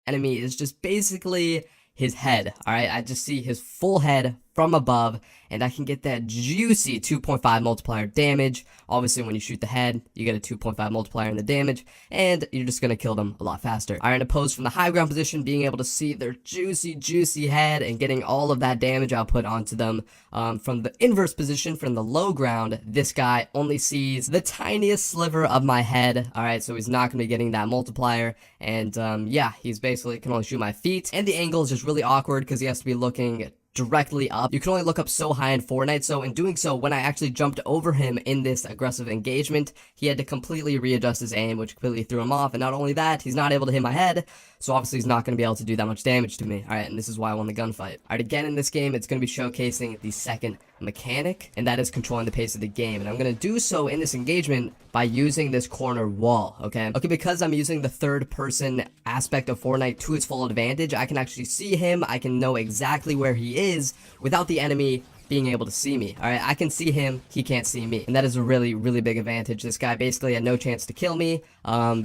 enemy is just basically his head. Alright, I just see his full head from above, and I can get that juicy 2.5 multiplier damage. Obviously, when you shoot the head, you get a 2.5 multiplier in the damage, and you're just gonna kill them a lot faster. Alright, opposed from the high ground position, being able to see their juicy head and getting all of that damage output onto them. From the inverse position, from the low ground, this guy only sees the tiniest sliver of my head. Alright, so he's not gonna be getting that multiplier, and yeah, he's basically can only shoot my feet, and the angle is just really awkward because he has to be looking directly up. You can only look up so high in Fortnite, so in doing so, when I actually jumped over him in this aggressive engagement, he had to completely readjust his aim, which completely threw him off, and not only that, he's not able to hit my head, so obviously he's not going to be able to do that much damage to me. Alright, and this is why I won the gunfight. Alright, again in this game, it's going to be showcasing the second mechanic, and that is controlling the pace of the game, and I'm going to do so in this engagement by using this corner wall, okay? Because I'm using the third person aspect of Fortnite to its full advantage, I can actually see him, I can know exactly where he is without the enemy being able to see me. Alright, I can see him, he can't see me, and that is a really big advantage. This guy basically had no chance to kill me,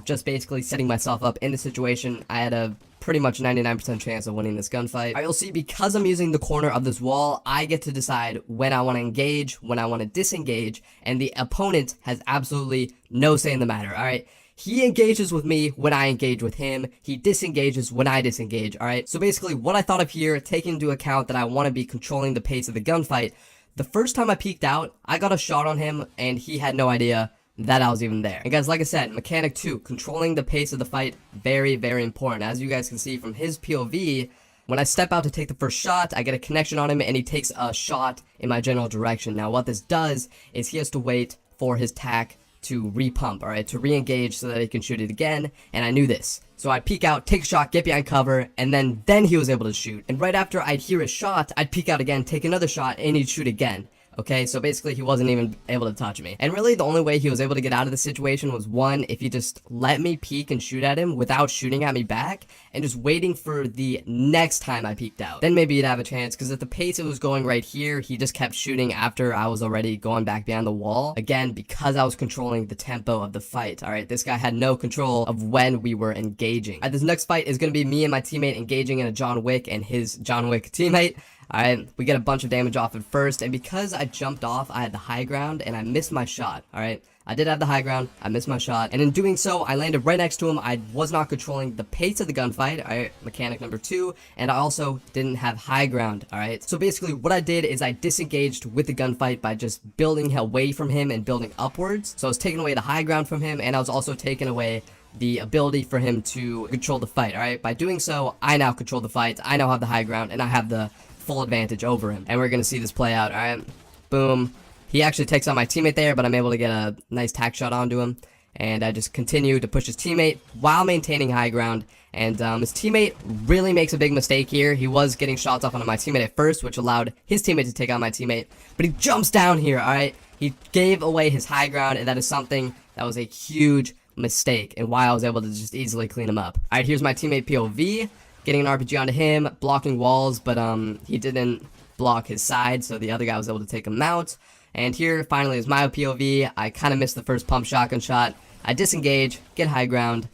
just basically setting myself up in the situation. I had a pretty much 99% chance of winning this gunfight. You'll see, because I'm using the corner of this wall, I get to decide when I want to engage, when I want to disengage, and the opponent has absolutely no say in the matter. Alright, he engages with me when I engage with him. He disengages when I disengage, alright? So basically, what I thought of here, taking into account that I want to be controlling the pace of the gunfight, the first time I peeked out, I got a shot on him, and he had no idea that I was even there. And guys, like I said, mechanic 2, controlling the pace of the fight, very important. As you guys can see from his POV, when I step out to take the first shot, I get a connection on him, and he takes a shot in my general direction. Now, what this does is he has to wait for his tac to repump, alright, to re-engage so that he can shoot it again, and I knew this. So I'd peek out, take a shot, get behind cover, and then he was able to shoot. And right after I'd hear his shot, I'd peek out again, take another shot, and he'd shoot again. Okay, so basically he wasn't even able to touch me. And really the only way he was able to get out of the situation was, one, if he just let me peek and shoot at him without shooting at me back, and just waiting for the next time I peeked out. Then maybe he'd have a chance, because at the pace it was going right here, he just kept shooting after I was already going back behind the wall. Again, because I was controlling the tempo of the fight. Alright, this guy had no control of when we were engaging. Alright, this next fight is going to be me and my teammate engaging in a John Wick and his John Wick teammate. Alright, we get a bunch of damage off at first, and because I jumped off, I had the high ground, and I missed my shot, alright? I did have the high ground, I missed my shot, and in doing so, I landed right next to him. I was not controlling the pace of the gunfight, alright, mechanic number 2, and I also didn't have high ground, alright? So basically, what I did is I disengaged with the gunfight by just building away from him and building upwards. So I was taking away the high ground from him, and I was also taking away the ability for him to control the fight, alright? By doing so, I now control the fight, I now have the high ground, and I have the full advantage over him, and we're gonna see this play out. Alright, boom, he actually takes out my teammate there, but I'm able to get a nice tack shot onto him, and I just continue to push his teammate while maintaining high ground. And his teammate really makes a big mistake here. He was getting shots off onto my teammate at first, which allowed his teammate to take out my teammate, but he jumps down here. Alright, he gave away his high ground, and that is something that was a huge mistake, and why I was able to just easily clean him up. Alright, here's my teammate POV, getting an RPG onto him, blocking walls, but he didn't block his side, so the other guy was able to take him out. And here, finally, is my POV. I kind of missed the first pump shotgun shot. I disengage, get high ground,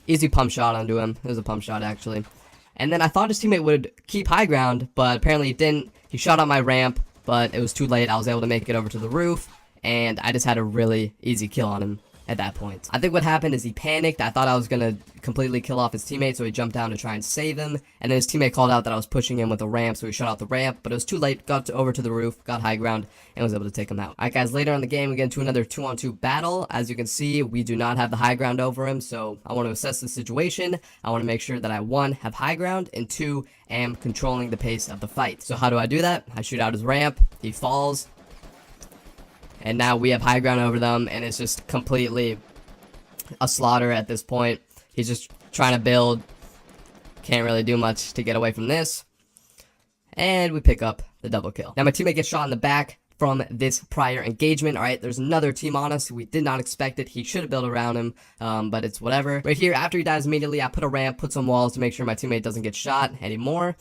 easy pump shot onto him. It was a pump shot, actually. And then I thought his teammate would keep high ground, but apparently he didn't. He shot on my ramp, but it was too late. I was able to make it over to the roof, and I just had a really easy kill on him at that point. I think what happened is he panicked. I thought I was gonna completely kill off his teammate, so he jumped down to try and save him, and then his teammate called out that I was pushing him with a ramp, so he shot out the ramp, but it was too late. Over to the roof, got high ground, and was able to take him out. Alright guys, later in the game we get into another 2-on-2 battle. As you can see, we do not have the high ground over him, so I want to assess the situation. I want to make sure that I, 1, have high ground, and 2, am controlling the pace of the fight. So how do I do that? I shoot out his ramp, he falls, and now we have high ground over them, and it's just completely a slaughter at this point. He's just trying to build, can't really do much to get away from this, and we pick up the double kill. Now my teammate gets shot in the back from this prior engagement. Alright, there's another team on us. We did not expect it. He should have built around him, but it's whatever. Right here, after he dies immediately, I put a ramp, put some walls to make sure my teammate doesn't get shot anymore.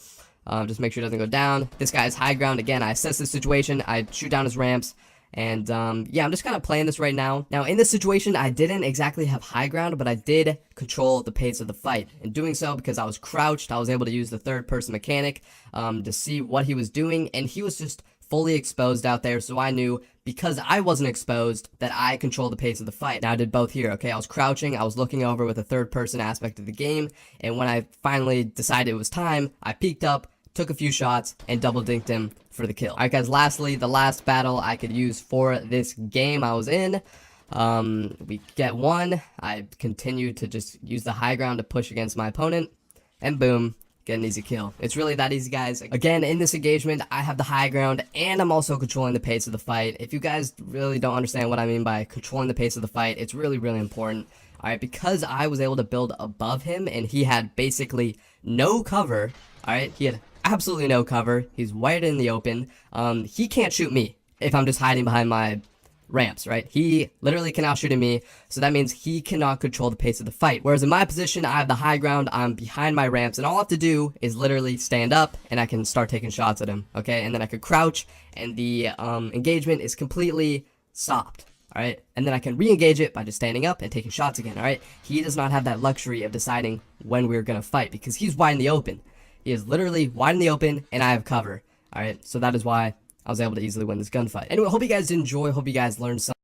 Just make sure it doesn't go down. This guy has high ground. Again, I assess the situation, I shoot down his ramps, And yeah, I'm just kind of playing this right now. Now, in this situation, I didn't exactly have high ground, but I did control the pace of the fight. In doing so, because I was crouched, I was able to use the third person mechanic to see what he was doing, and he was just fully exposed out there, so I knew because I wasn't exposed that I controlled the pace of the fight. Now I did both here, okay? I was crouching, I was looking over with a third person aspect of the game, and when I finally decided it was time, I peeked up, took a few shots, and double dinked him for the kill. Alright guys, lastly, the last battle I could use for this game I was in. We get one, I continue to just use the high ground to push against my opponent, and boom. Get an easy kill. It's really that easy, guys. Again, in this engagement, I have the high ground, and I'm also controlling the pace of the fight. If you guys really don't understand what I mean by controlling the pace of the fight, it's really, really important. Alright, because I was able to build above him, and he had basically no cover. Alright, he had absolutely no cover. He's wide in the open. He can't shoot me if I'm just hiding behind my ramps, right? He literally cannot shoot at me, so that means he cannot control the pace of the fight. Whereas in my position, I have the high ground, I'm behind my ramps, and all I have to do is literally stand up, and I can start taking shots at him, okay? And then I could crouch, and the engagement is completely stopped, alright? And then I can re-engage it by just standing up and taking shots again, alright? He does not have that luxury of deciding when we're gonna fight, because he's wide in the open. He is literally wide in the open, and I have cover, alright? So that is why I was able to easily win this gunfight. Anyway, hope you guys enjoy. Hope you guys learned something.